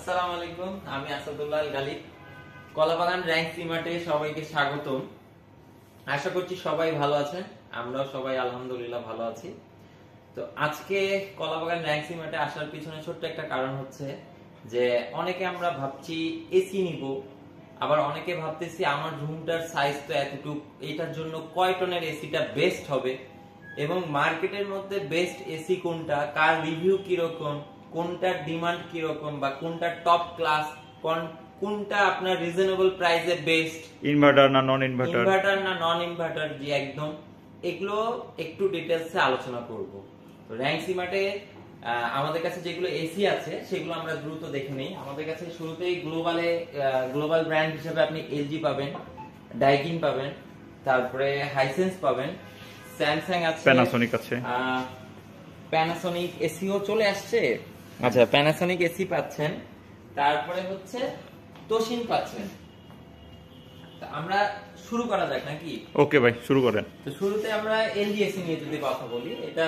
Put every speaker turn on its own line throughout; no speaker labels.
আসসালামু আলাইকুম, আমি আসাদুল্লাহ আল গালিব। কলাবাগান র‍্যাঙ্ক সিমার্টে সবাইকে স্বাগতম। আশা করছি সবাই ভালো আছেন, আমরাও সবাই আলহামদুলিল্লাহ ভালো আছি। তো আজকে কলাবাগান র‍্যাঙ্ক সিমার্টে আসার পিছনে ছোট্ট একটা কারণ হচ্ছে যে অনেকে আমরা ভাবছি এসি নিব, আবার অনেকে ভাবতেছি আমার রুমটার সাইজ তো এতটুকু, এটার জন্য কয় টনের এসিটা বেস্ট হবে এবং মার্কেটের মধ্যে বেস্ট এসি কোনটা, কার রিভিউ কিরকম, কোনটার ডিমান্ড কিরকম বা কোনটা টপ ক্লাস, কোনটা আপনার রিজনেবল প্রাইসে বেস্ট,
ইনভার্টার না নন ইনভার্টার,
ইনভার্টার না নন ইনভার্টার, জি একদম এগুলো একটু ডিটেইলসে আলোচনা করব। তো র‍্যাঙ্ক সিমার্টে আমাদের কাছে যেগুলো এসি আছে সেগুলো আমরা দ্রুত দেখে নেই। আমাদের কাছে শুরুতেই গ্লোবাল ব্র্যান্ড হিসেবে আপনি এলজি পাবেন, ডাইকিন পাবেন, তারপরে হাইসেন্স পাবেন, স্যামসাং আছে,
প্যানাসোনিক আছে,
প্যানাসোনিক এসিও চলে আসছে। আচ্ছা, প্যানাসোনিক এসি পাচ্ছেন, তারপরে হচ্ছে তোশিন পাচ্ছেন। আমরা শুরু করা যাক নাকি?
ওকে ভাই, শুরু করেন।
তো শুরুতে আমরা এলজি এসি নিয়ে যদি কথা বলি, এটা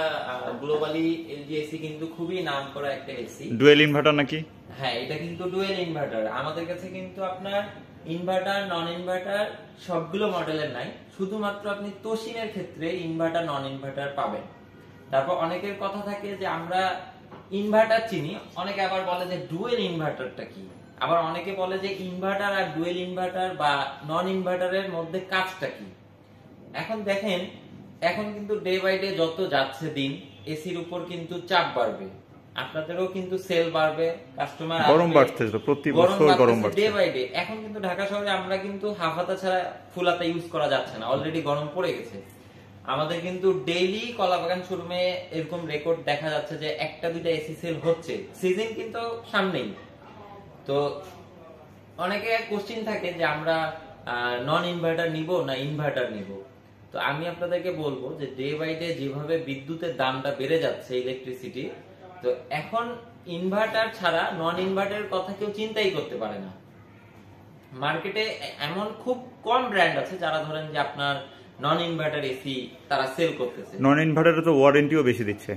গ্লোবালি এলজি এসি কিন্তু খুবই নামকরা একটা এসি।
ডুয়েল ইনভার্টার নাকি?
হ্যাঁ, এটা কিন্তু ডুয়েল ইনভার্টার। আমাদের কাছে কিন্তু আপনার ইনভার্টার নন ইনভার্টার সবগুলো মডেলের নাই, শুধুমাত্র আপনি তোশিনের ক্ষেত্রে ইনভার্টার নন ইনভার্টার পাবেন। তারপর অনেকের কথা থাকে যে আমরা ইনভার্টার চিনি, অনেকে আবার বলে যে ডুয়েল ইনভার্টারটা কি, আবার অনেকে বলে যে ইনভার্টার আর ডুয়েল ইনভার্টার বা নন ইনভার্টারের মধ্যে কাজটা কি। এখন দেখেন, এখন কিন্তু ডে বাই ডে যত যাচ্ছে দিন, এসির উপর কিন্তু চাপ বাড়বে, আপনাদেরও কিন্তু সেল বাড়বে, কাস্টমার
গরম বাড়তেছে, প্রতি বছর গরম বাড়ছে
ডে বাই ডে। এখন কিন্তু ঢাকা শহরে আমরা কিন্তু হাফ হাতা ছাড়া ফুল হাতা ইউজ করা যাচ্ছে না, অলরেডি গরম পড়ে গেছে। আমাদের কিন্তু ডেইলি কলাবাগান শোরুমে এরকম রেকর্ড দেখা যাচ্ছে যে একটা দুইটা এসি সেল হচ্ছে, সিজন কিন্তু সামনেই। তো অনেকে কোশ্চেন থাকে যে আমরা নন ইনভার্টার নিব না ইনভার্টার নিব। তো আমি আপনাদেরকে বলবো যে ডে বাই ডে যেভাবে বিদ্যুতের দামটা বেড়ে যাচ্ছে, ইলেকট্রিসিটি, তো এখন ইনভার্টার ছাড়া নন ইনভার্টারের কথা কেউ চিন্তাই করতে পারে না। মার্কেটে এমন খুব কম ব্র্যান্ড আছে যারা ধরেন যে আপনার নন ইনভার্টার এসি তারা সেল করতেছে।
নন ইনভার্টারে তো ওয়ারেন্টিও বেশি দিচ্ছে।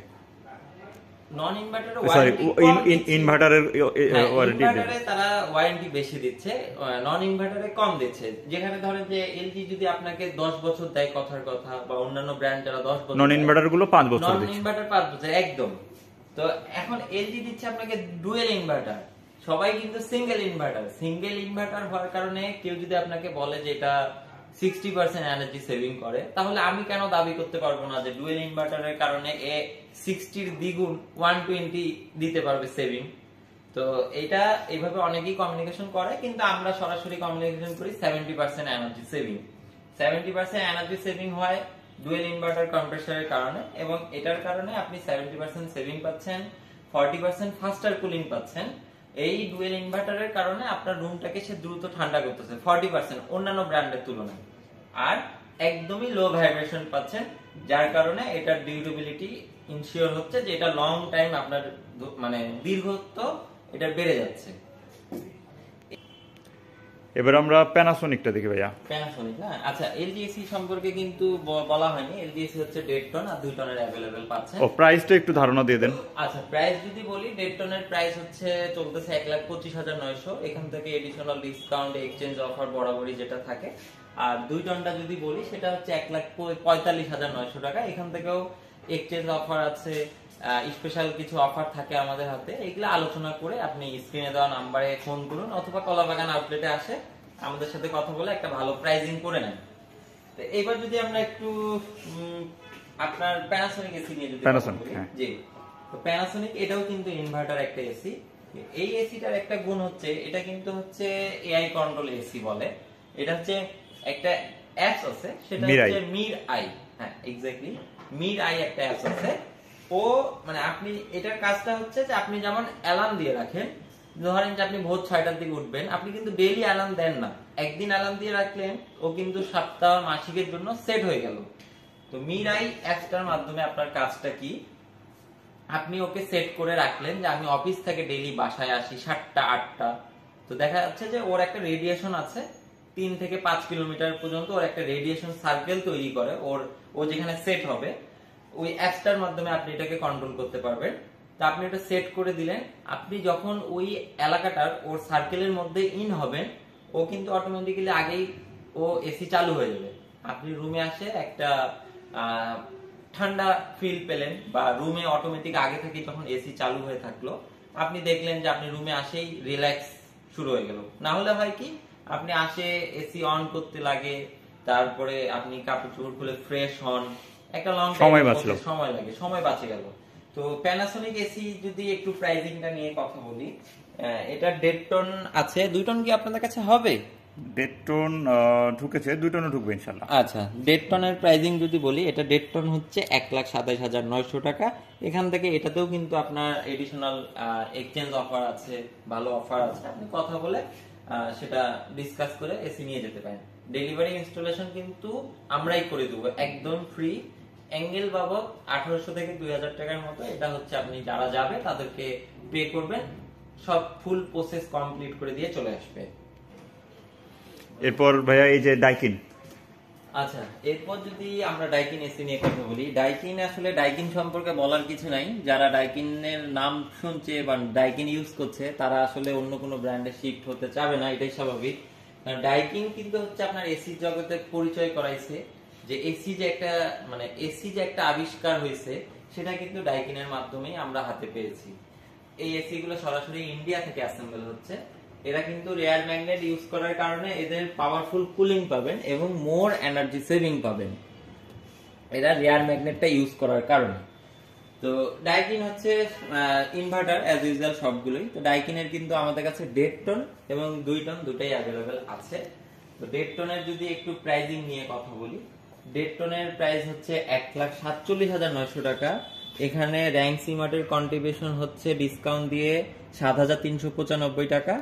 নন ইনভার্টারের
ইনভার্টারের ওয়ারেন্টি
তারা ওয়ারেন্টি বেশি দিচ্ছে, নন ইনভার্টারে কম দিচ্ছে। যেখানে ধরেন যে এলজি যদি আপনাকে 10 বছর দেয় কথার কথা, বা অন্যান্য ব্র্যান্ড যারা 10 বছর,
নন ইনভার্টার গুলো 5 বছর দিচ্ছে,
নন ইনভার্টার 5 বছর একদম। তো এখন এলজি দিচ্ছে আপনাকে ডুয়েল ইনভার্টার, সবাই কিন্তু সিঙ্গেল ইনভার্টার। সিঙ্গেল ইনভার্টার হওয়ার কারণে কেউ যদি আপনাকে বলে যে এটা 60% এনার্জি সেভিং করে, তাহলে আমি কেন দাবি করতে পারবো না যে ডুয়েল ইনভার্টারের কারণে 60 এর দ্বিগুণ 120 দিতে পারবে সেভিং। তো এটা এইভাবে অনেকেই কমিউনিকেশন করে, কিন্তু আমরা সরাসরি কমিউনিকেশন করি 70% এনার্জি সেভিং। 70% এনার্জি সেভিং হয় ডুয়েল ইনভার্টার কম্প্রেসরের কারণে, এবং এটার কারণে আপনি 70% সেভিং পাচ্ছেন, 40% ফাস্টার কুলিং পাচ্ছেন। এই ডুয়েল ইনভার্টারের কারণে আপনার রুমটাকে সে দ্রুত ঠান্ডা করতেছে 40% অন্যান্য ব্র্যান্ডের তুলনায়, আর একদমই লো ভাইব্রেশন পাচ্ছেন, যার কারণে এটার ডিউরেবিলিটি ইনশিওর হচ্ছে যে এটা লং টাইম আপনার মানে দীর্ঘত্ব এটা বেড়ে যাচ্ছে।
এবার আমরা প্যানাসোনিকটা দেখি ভাইয়া।
প্যানাসোনিক না, আচ্ছা, এলজিএসি সম্পর্কে কিন্তু বলা হয়নি। এলজিএসি হচ্ছে 1.5 টন আর 2 টনের अवेलेबल পাচ্ছেন।
ও, প্রাইসটা একটু ধারণা দিয়ে দেন।
আচ্ছা, প্রাইস যদি বলি, 1.5 টনের প্রাইস হচ্ছে চলতেছে 1,25,900। এখান থেকে এডিশনাল ডিসকাউন্ট, এক্সচেঞ্জ অফার বরাবরই যেটা থাকে। আর 2 টনটা যদি বলি সেটা হচ্ছে 1,45,900 টাকা। এখান থেকেও এক্সচেঞ্জ অফার আছে, স্পেশাল কিছু অফার থাকে আমাদের হাতে। এগুলো আলোচনা করে আপনি স্ক্রিনে দেওয়া নাম্বারে ফোন করুন, অথবা কলাবাগান আউটলেটে আসে আমাদের সাথে কথা বলে একটা ভালো প্রাইজিং করে নেন। তো এবার যদি আমরা একটু আপনার প্যানাসোনিক এসি নিয়ে যদি
প্যানাসোনিক,
জি, তো প্যানাসোনিক এটাও কিন্তু ইনভার্টার একটা এসি। এই এসিটার একটা গুণ হচ্ছে, এটা কিন্তু হচ্ছে এআই কন্ট্রোল এসি বলে। এটা হচ্ছে একটা অ্যাপস আছে, সেটা হচ্ছে মির আই। হ্যাঁ, এক্স্যাক্টলি, মির আই একটা অ্যাপস আছে। ও মানে আপনি এটার কাজটা হচ্ছে যে আপনি যেমন অ্যালার্ম দিয়ে রাখেন, ধরেন যে আপনি ভোর 6টার দিকে উঠবেন, আপনি কিন্তু ডেইলি অ্যালার্ম দেন না, একদিন অ্যালার্ম দিয়ে রাখলেন, ও কিন্তু সপ্তাহ মাসিকের জন্য সেট হয়ে গেল। তো মিরাই অ্যাপসটার মাধ্যমে আপনার কাজটা কি, আপনি ওকে সেট করে রাখলেন যে আমি অফিস থেকে ডেইলি বাসায় আসি 7টা 8টা। তো দেখা যাচ্ছে যে ওর একটা রেডিয়েশন আছে 3 থেকে 5 কিলোমিটার পর্যন্ত, ওর একটা রেডিয়েশন সার্কেল তৈরি করে ও যেখানে সেট হবে। ওই অ্যাপসটার মাধ্যমে আপনি এটাকে কন্ট্রোল করতে পারবেন। তো আপনি এটা সেট করে দিলেন, আপনি যখন ওই এলাকাটার ওর সার্কেলের মধ্যে ইন হবেন, ও কিন্তু অটোমেটিক্যালি আগেই ও এসি চালু হয়ে যাবে। আপনি রুমে আসে একটা ঠান্ডা ফিল পেলেন, বা রুমে অটোমেটিক আগে থেকে যখন এসি চালু হয়ে থাকলো, আপনি দেখলেন যে আপনি রুমে আসেই রিল্যাক্স শুরু হয়ে গেল। না হলে হয় কি, আপনি আসে এসি অন করতে লাগে, তারপরে আপনি কাপড় চোপড় খুলে ফ্রেশ হন, একটা লং
সময় বাঁচলো।
সময় লাগে, সময় বাঁচে গেল। তো প্যানাসোনিক এসি যদি একটু প্রাইসিংটা নিয়ে কথা বলি, এটা 1.5 টন আছে। 2 টন কি আপনাদের কাছে হবে?
1.5 টন ঢুকেছে, 2 টনও ঢুকবে ইনশাল্লাহ।
আচ্ছা, 1.5 টনের প্রাইসিং যদি বলি, এটা 1.5 টন হচ্ছে 1,27,900 টাকা। এখান থেকে এটাতেও কিন্তু আপনার এডিশনাল এক্সচেঞ্জ অফার আছে, ভালো অফার আছে, আপনি কথা বলে সেটা ডিসকাস করে এসি নিয়ে যেতে পারেন। ডেলিভারি ইনস্টলেশন কিন্তু আমরাই করে দেবো, একদম ফ্রি। অ্যাঙ্গেল বাবদ 1800 থেকে 2000 টাকার মতো, এটা হচ্ছে আপনি যারা যাবে তাদেরকে পে করবেন, সব ফুল প্রসেস কমপ্লিট করে দিয়ে চলে আসবে।
এরপর ভাইয়া এই যে ডাইকিন।
আচ্ছা, এরপর যদি আমরা ডাইকিন এসি নিয়ে কথা বলি, ডাইকিন আসলে ডাইকিন সম্পর্কে বলার কিছু নাই। যারা ডাইকিনের নাম শুনছে বা ডাইকিন ইউজ করছে, তারা আসলে অন্য কোনো ব্র্যান্ডে শিফট হতে চাবে না, এটাই স্বাভাবিক। ডাইকিন কিন্তু হচ্ছে আপনার এসি জগতে পরিচয় করাইছে, যে এসি যে একটা মানে এসি যে একটা আবিষ্কার হয়েছে, সেটা কিন্তু ডাইকিনের মাধ্যমেই আমরা হাতে পেয়েছি। এই এসি গুলো সরাসরি ইন্ডিয়া থেকে অ্যাসেম্বল হচ্ছে। এরা কিন্তু রেয়ার ম্যাগনেট ইউজ করার কারণে এদের পাওয়ারফুল কুলিং পাবেন এবং মোর এনার্জি সেভিং পাবেন, এরা রেয়ার ম্যাগনেটটা ইউজ করার কারণে। তো ডাইকিন হচ্ছে ইনভার্টার অ্যাজ ইউজুয়াল সবগুলোই। তো ডাইকিনের কিন্তু আমাদের কাছে 1.5 টন এবং 2 টন দুটাই অ্যাভেলেবেল আছে। তো 1.5 টনের যদি একটু প্রাইসিং নিয়ে কথা বলি, 1.5 টনের প্রাইস হচ্ছে 1,47,900 টাকা। এখানে র্যাঙ্ক সিমার্টের কন্ট্রিবিউশন হচ্ছে ডিসকাউন্ট দিয়ে 7,395 টাকা।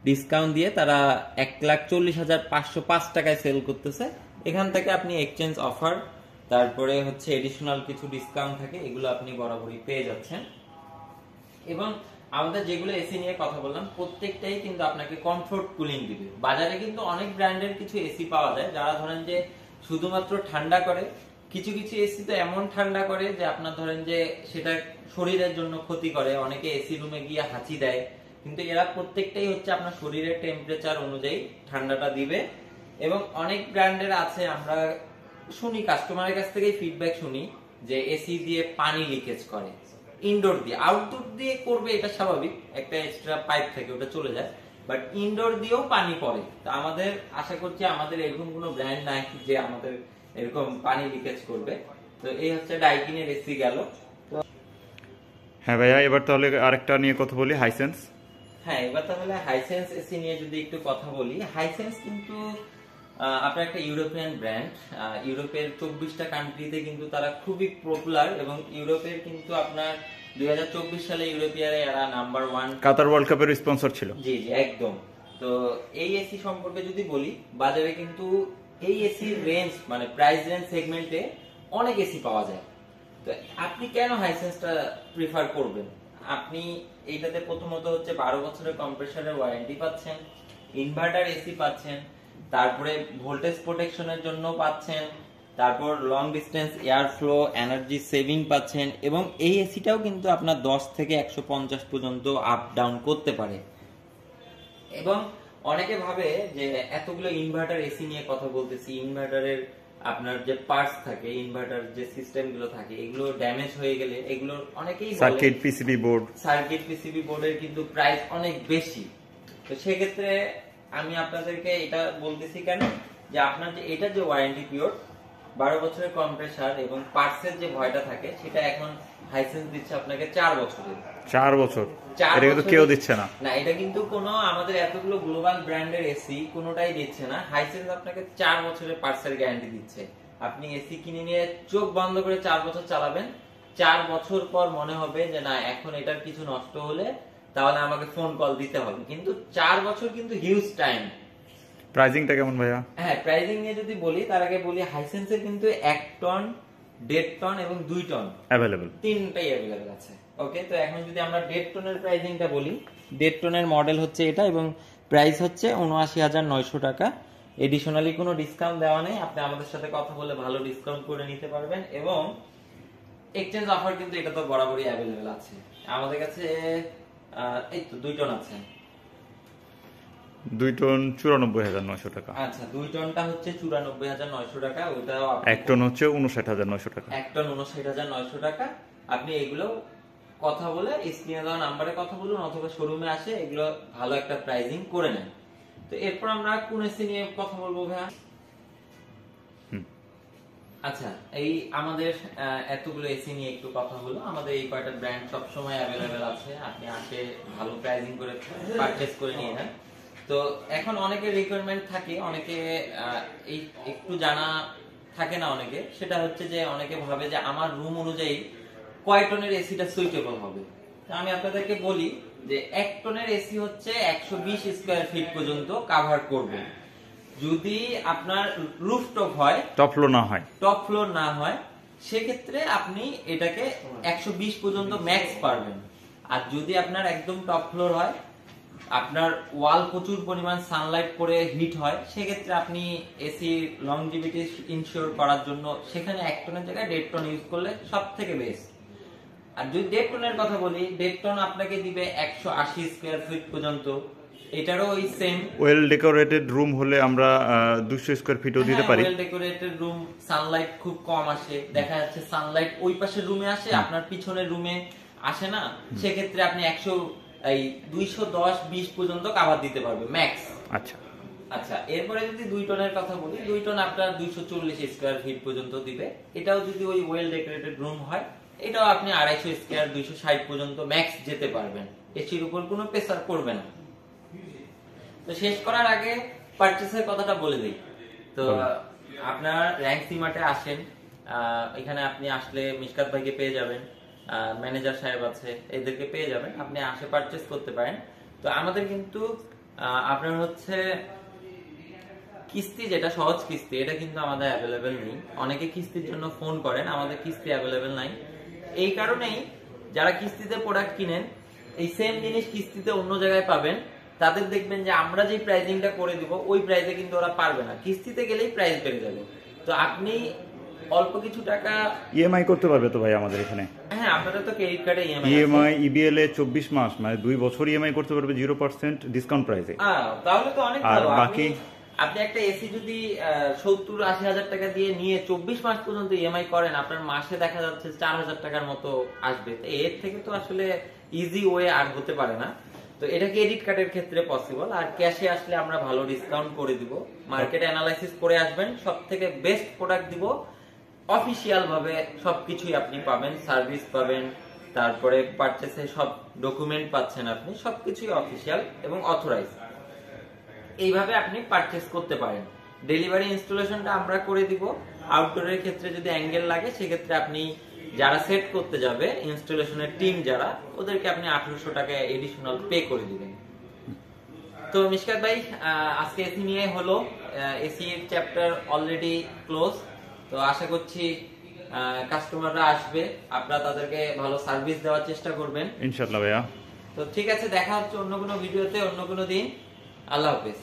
ডিসকাউন্ট দিয়ে তারা 1,40,505 টাকায় সেল করতেছে। এখান থেকে আপনি এক্সচেঞ্জ অফার, তারপরে হচ্ছে এডিশনাল কিছু ডিসকাউন্ট থাকে, এগুলো আপনি বরাবরই পেয়ে যাচ্ছেন। এবং আমাদের যেগুলো এসি নিয়ে কথা বললাম, প্রত্যেকটাই কিন্তু আপনাকে কমফোর্ট কুলিং দিবে। বাজারে কিন্তু অনেক ব্র্যান্ডের কিছু এসি পাওয়া যায়, যারা ধরেন যে শুধুমাত্র ঠান্ডা করে। কিছু কিছু এসি তো এমন ঠান্ডা করে যে আপনার ধরেন যে সেটা শরীরের জন্য ক্ষতি করে, অনেকে এসি রুমে গিয়ে হাঁচি দেয়। কিন্তু এরা প্রত্যেকটাই হচ্ছে আপনার শরীরের টেম্পারেচার অনুযায়ী ঠান্ডাটা দিবে। এবং অনেক ব্র্যান্ডের আছে, আমরা শুনি কাস্টমারের কাছ থেকেই ফিডব্যাক শুনি যে এসি দিয়ে পানি লিকেজ করে। ইনডোর দিয়ে, আউটডোর দিয়ে করবে এটা স্বাভাবিক, একটা এক্সট্রা পাইপ থাকে ওটা চলে যায়, বাট ইনডোর দিয়েও পানি পড়ে। তো আমাদের আশা করছি আমাদের এরকম কোনো ব্র্যান্ড নাই যে আমাদের এরকম পানি লিকেজ করবে। তো এই হচ্ছে ডাইকিনের এসি গেল। তো
হ্যাঁ ভাইয়া, এবার তাহলে আরেকটা নিয়ে কথা বলি, হাইসেন্স।
হ্যাঁ, এবার তাহলে হাইসেন্স এসি নিয়ে যদি একটু কথা বলি, হাইসেন্স কিন্তু আপনার একটা ইউরোপিয়ান ব্র্যান্ড। ইউরোপের 24টা কান্ট্রিতে কিন্তু তারা খুবই পপুলার, এবং ইউরোপের কিন্তু আপনার 2024 সালে ইউরোপিয়ারে এরা নাম্বার 1
কাতার ওয়ার্ল্ড কাপের স্পন্সর ছিল।
জি জি একদম। তো এই এসি সম্পর্কে যদি বলি, বাজারে কিন্তু এই এসি রেঞ্জ মানে প্রাইস রেঞ্জ সেগমেন্টে অনেক এসি পাওয়া যায়। তো আপনি কেন হাইসেন্সটা প্রিফার করবেন? আপনি এইটাতে প্রথমত হচ্ছে 12 বছরের কম্প্রেসরের ওয়ারেন্টি পাচ্ছেন, ইনভার্টার এসি পাচ্ছেন, তারপরে ভোল্টেজ প্রোটেকশনের জন্য পাচ্ছেন, তারপর long distance air flow energy saving পাচ্ছেন, এবং এই এসিটাও কিন্তু আপনার 10 থেকে 150 পর্যন্ত আপ ডাউন করতে পারে। এবং অনেকে ভাবে যে এতগুলো ইনভার্টার এসি নিয়ে কথা বলতেছি, ইনভার্টারের আপনার যে পার্টস থাকে, ইনভার্টার যে সিস্টেম গুলো থাকে, এগুলো ড্যামেজ হয়ে গেলে এগুলো অনেকেই
circuit PCB board,
circuit PCB বোর্ডের কিন্তু প্রাইস অনেক বেশি। তো সেক্ষেত্রে আমি আপনাদেরকে এটা বলতেছি কেন, যে আপনার যে এটা যে ওয়ারেন্টি পিরিয়ড 12 বছরের কম্প্রেসার এবং পার্টসের যে ভয়টা থাকে, সেটা এখন হাইসেন্স দিচ্ছে আপনাকে 4 বছরের।
4 বছর? এটা কিন্তু কেউ দিচ্ছে না।
না, এটা কিন্তু কোনো আমাদের এতগুলো গ্লোবাল ব্র্যান্ডের এসি কোনোটাই দিচ্ছে না। হাইসেন্স আপনাকে 4 বছরের পার্টসের গ্যারান্টি দিচ্ছে। আপনি এসি কিনে নিয়ে চোখ বন্ধ করে 4 বছর চালাবেন, 4 বছর পর মনে হবে যে না, এখন এটার কিছু নষ্ট হলে তাহলে আমাকে ফোন কল দিতে হবে। কিন্তু 4 বছর কিন্তু হিউজ টাইম।
প্রাইসিংটা কেমন ভাইয়া?
হ্যাঁ, প্রাইসিং নিয়ে যদি বলি, তার আগে বলি হাইসেন্সের কিন্তু 1 টন, 1.5 টন এবং 2 টন
অ্যাভেলেবল,
তিনটাই অ্যাভেলেবল আছে। ওকে, তো এখন যদি আমরা 1.5 টনের প্রাইসিংটা বলি, 1.5 টনের মডেল হচ্ছে এটা, এবং প্রাইস হচ্ছে 79,900 টাকা। এডিশনালি কোনো ডিসকাউন্ট দেওয়া নেই, আপনি আমাদের সাথে কথা বলে ভালো ডিসকাউন্ট করে নিতে পারবেন, এবং এক্সচেঞ্জ অফার কিন্তু এটা তো বরাবরই অ্যাভেলেবেল আছে। আমাদের কাছে এই তো 2 টন আছে।
2 টন 94,900 টাকা।
আচ্ছা, 2 টনটা হচ্ছে 94,900 টাকা, ওইটাও
1 টন হচ্ছে 59,900 টাকা।
1 টন 59,900 টাকা। আপনি এগুলো কথা বলে স্ক্রিনে দেওয়া নাম্বারে কথা বলুন অথবা শোরুমে আসে এগুলো ভালো একটা প্রাইজিং করে নেন। তো এরপর আমরা কোন এসি নিয়ে কথা বলবো ভাইয়া? আচ্ছা, এই আমাদের এতগুলো এসি নিয়ে একটু কথা হলো। আমাদের এই কয়টা ব্র্যান্ড সবসময় অ্যাভেলেবেল আছে, আপনি আসে ভালো প্রাইজিং করে পারচেজ করে নিয়ে নেন। তো এখন অনেকের রিকোয়ারমেন্ট থাকে, অনেকে এই একটু জানা থাকে না অনেকে, সেটা হচ্ছে যে অনেকে ভাবে যে আমার রুম অনুযায়ী কয় টনের এসিটা সুইটেবল হবে। তো আমি আপনাদেরকে বলি যে 1 টনের এসি হচ্ছে 120 স্কয়ার ফিট পর্যন্ত কভার করবে। যদি আপনার রুফটপ হয়,
টপ ফ্লোর না হয়,
সেক্ষেত্রে আপনি এটাকে 120 পর্যন্ত ম্যাক্স পারবেন। আর যদি আপনার একদম টপ ফ্লোর হয়, আপনার ওয়াল প্রচুর পরিমাণ সানলাইট পড়ে হিট হয়, সেক্ষেত্রে আপনি এসি লংজিভিটি ইনশিওর করার জন্য সেখানে 1 টনের জায়গায় 1.5 টন ইউজ করলে সব থেকে বেস্ট। আর যদি 1.5 টনের কথা বলি, 1.5 টন আপনাকে দিবে 180 স্কয়ার ফিট পর্যন্ত। এটারও ওই সেম
ওয়েল ডেকোরেটেড রুম হলে আমরা 200 স্কয়ার ফিটও দিতে পারি।
ওয়েল ডেকোরেটেড রুম, সানলাইট খুব কম আসে, দেখা যাচ্ছে সানলাইট ওই পাশের রুমে আসে, আপনার পিছনের রুমে আসে না, সেক্ষেত্রে আপনি 210-20 পর্যন্ত কভার দিতে পারবে ম্যাক্স।
আচ্ছা
আচ্ছা, এরপরে যদি 2 টনের কথা বলি, 2 টন আপনার 240 স্কয়ার ফিট পর্যন্ত দিবে। এটাও যদি ওই ওয়েল ডেকোরেটেড রুম হয়, এটাও আপনি 250 স্কয়ার 260 পর্যন্ত ম্যাক্স যেতে পারবেন, এসির উপর কোনো প্রেসার পড়বে না। তো শেষ করার আগে পারচেজের কথাটা বলে দিই। তো আপনার র্যাঙ্ক সিমার্টে আসেন, এখানে আপনি আসলে মিশকাত ভাইকে পেয়ে যাবেন, ম্যানেজার সাহেব আছে, এদেরকে পেয়ে যাবেন, আপনি আসে পারচেজ করতে পারেন। তো আমাদের কিন্তু আপনার হচ্ছে কিস্তি, যেটা সহজ কিস্তি, এটা কিন্তু আমাদের অ্যাভেলেবেল নেই। অনেকে কিস্তির জন্য ফোন করেন, আমাদের কিস্তি অ্যাভেলেবেল নাই। এই কারণেই যারা কিস্তিতে প্রোডাক্ট কিনেন, এই সেম জিনিস কিস্তিতে অন্য জায়গায় পাবেন, তাদের দেখবেন যে আমরা যে প্রাইজিংটা করে দিব ওই প্রাইসে কিন্তু ওরা পারবে না, কিস্তিতে গেলেই প্রাইস বেড়ে যাবে। তো আপনি অল্প কিছু টাকা
ইএমআই করতে পারবে তো ভাই আমাদের এখানে?
হ্যাঁ, আপনাদের তো ক্রেডিট কার্ডে
ইএমআই ইবিএল এ 24 মাস মানে 2 বছর ইএমআই করতে পারবে 0% ডিসকাউন্ট প্রাইসে।
তাহলে তো অনেক ভালো।
আর বাকি
আপনি একটা এসি যদি 70-80 হাজার টাকা দিয়ে নিয়ে 24 মাস পর্যন্ত ইএমআই করেন, আপনার মাসে দেখা যাচ্ছে 4,000 টাকার মতো আসবে। তো এর থেকে তো আসলে ইজি ওয়ে আর হতে পারে না। তো এটা ক্রেডিট কার্ডের ক্ষেত্রে পসিবল, আর ক্যাশে আসলে আমরা ভালো ডিসকাউন্ট করে দিব। মার্কেট অ্যানালাইসিস করে আসবেন, সবথেকে বেস্ট প্রোডাক্ট দিব। অফিশিয়াল ভাবে সবকিছুই আপনি পাবেন, সার্ভিস পাবেন, তারপরে পারচেসে সব ডকুমেন্ট পাচ্ছেন, আপনি সবকিছুই অফিশিয়াল এবং অথরাইজ। এইভাবে আপনি পারচেস করতে পারেন। ডেলিভারি ইনস্টলেশনটা আমরা করে দিব। আউটডোরের ক্ষেত্রে যদি অ্যাঙ্গেল লাগে, সেক্ষেত্রে আপনি যারা সেট করতে যাবে, ইনস্টলেশনের টিম যারা, ওদেরকে আপনি 1800 টাকা এডিশনাল পে করে দিবেন। তো মিশকাত ভাই, আজকে এসি নিয়ে হলো, এসি এর চ্যাপ্টার অলরেডি ক্লোজ। তো আশা করছি কাস্টমাররা আসবে, আপনারা তাদেরকে ভালো সার্ভিস দেওয়ার চেষ্টা করবেন
ইনশাআল্লাহ ভাইয়া।
তো ঠিক আছে, দেখা হচ্ছে অন্য কোনো ভিডিওতে অন্য কোনো দিন। আল্লাহ হাফেজ।